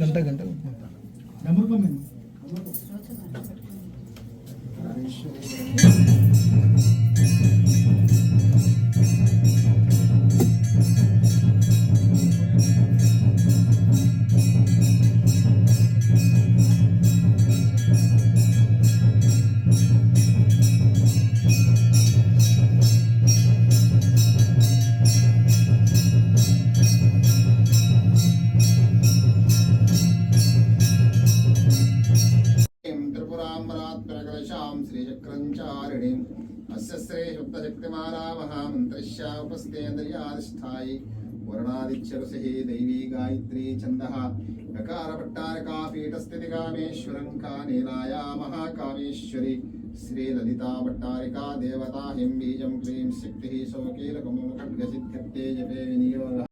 గంట గంట श्रीचक्रंचारिणीं अस्य श्री शुद्धशक्तिमाला महामन्त्रस्या उपस्थेन्द्रियाधिष्ठायि वर्णादिच्छरसिः दैवी गायत्री छन्दः यकारपट्टारका पीठस्थितिकामेश्वरं कानीलाया महाकामेश्वरी श्रीललिता भट्टारिका देवता हिं बीजं क्लीं शक्तिः शोकीलकमो खड्गसिद्ध्यर्थे जपे विनियोगः।